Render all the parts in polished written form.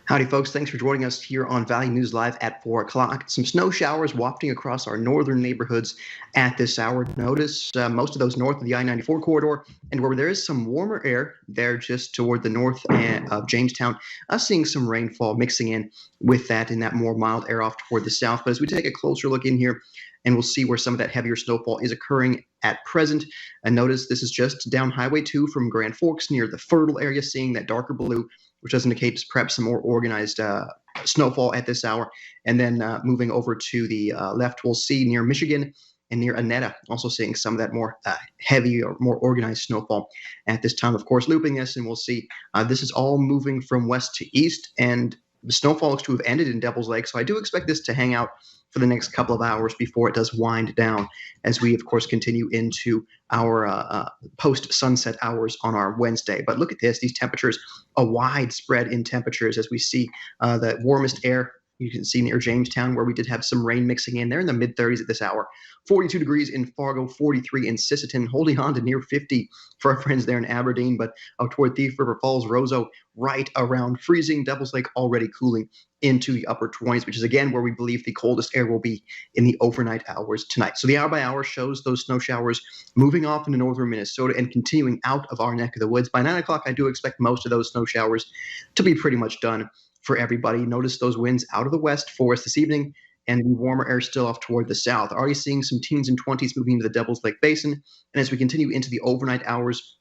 Howdy, folks. Thanks for joining us here on Valley News Live at 4 o'clock. Some snow showers wafting across our northern neighborhoods at this hour. Notice most of those north of the I-94 corridor, and where there is some warmer air there just toward the north of Jamestown, seeing some rainfall mixing in with that in that more mild air off toward the south. But as we take a closer look in here, and we'll see where some of that heavier snowfall is occurring at present. And notice this is just down Highway 2 from Grand Forks near the Fertile area, seeing that darker blue, which does indicate perhaps some more organized snowfall at this hour. And then moving over to the left, we'll see near Michigan and near Annetta, also seeing some of that more heavy or more organized snowfall at this time. Of course, looping this, and we'll see this is all moving from west to east, and the snowfall looks to have ended in Devil's Lake. So I do expect this to hang out for the next couple of hours before it does wind down as we, of course, continue into our post-sunset hours on our Wednesday. But look at this, these temperatures, a wide spread in temperatures as we see the warmest air you can see near Jamestown, where we did have some rain mixing in there in the mid-30s at this hour. 42 degrees in Fargo, 43 in Sisseton, holding on to near 50 for our friends there in Aberdeen, but out toward Thief River Falls, Roseau, right around freezing. Devil's Lake already cooling into the upper 20s, which is again where we believe the coldest air will be in the overnight hours tonight. So the hour by hour shows those snow showers moving off into northern Minnesota and continuing out of our neck of the woods. By 9 o'clock, I do expect most of those snow showers to be pretty much done for everybody. Notice those winds out of the west for us this evening, and the warmer air still off toward the south. Already seeing some teens and 20s moving into the Devil's Lake Basin. And as we continue into the overnight hours,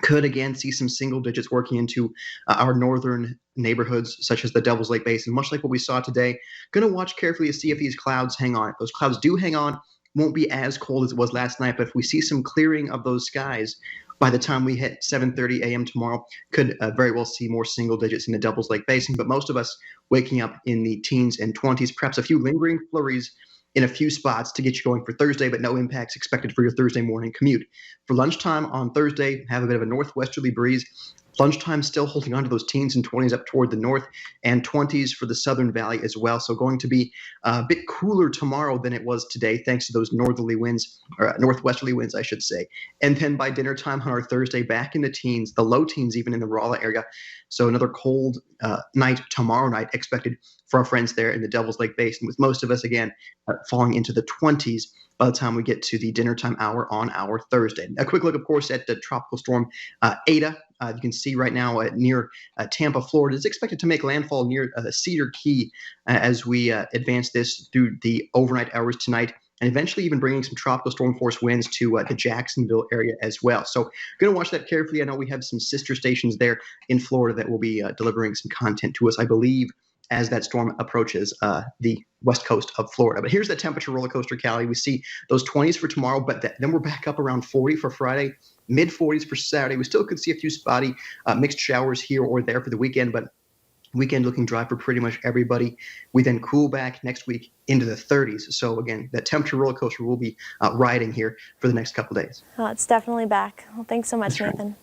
could again see some single digits working into our northern neighborhoods, such as the Devil's Lake Basin, much like what we saw today. Going to watch carefully to see if these clouds hang on. If those clouds do hang on, won't be as cold as it was last night, but if we see some clearing of those skies by the time we hit 7:30 a.m. tomorrow, could very well see more single digits in the Devil's Lake Basin. But most of us waking up in the teens and 20s, perhaps a few lingering flurries in a few spots to get you going for Thursday, but no impacts expected for your Thursday morning commute. For lunchtime on Thursday, have a bit of a northwesterly breeze. Lunchtime still holding on to those teens and 20s up toward the north, and 20s for the Southern Valley as well. So going to be a bit cooler tomorrow than it was today, thanks to those northerly winds, or northwesterly winds, I should say. And then by dinner time on our Thursday, back in the teens, the low teens even in the Rolla area. So another cold night tomorrow night expected for our friends there in the Devil's Lake Basin, with most of us, again, falling into the 20s by the time we get to the dinner time hour on our Thursday. A quick look, of course, at the tropical storm Ada. You can see right now near Tampa, Florida. It's expected to make landfall near Cedar Key as we advance this through the overnight hours tonight, and eventually even bringing some tropical storm force winds to the Jacksonville area as well. So going to watch that carefully. I know we have some sister stations there in Florida that will be delivering some content to us, I believe, as that storm approaches the west coast of Florida. But here's the temperature roller coaster, Callie. We see those 20s for tomorrow, but then we're back up around 40 for Friday, mid 40s for Saturday. We still could see a few spotty mixed showers here or there for the weekend, but weekend looking dry for pretty much everybody. We then cool back next week into the 30s. So again, that temperature roller coaster will be riding here for the next couple days. Oh, it's definitely back. Well, thanks so much, That's right. Nathan.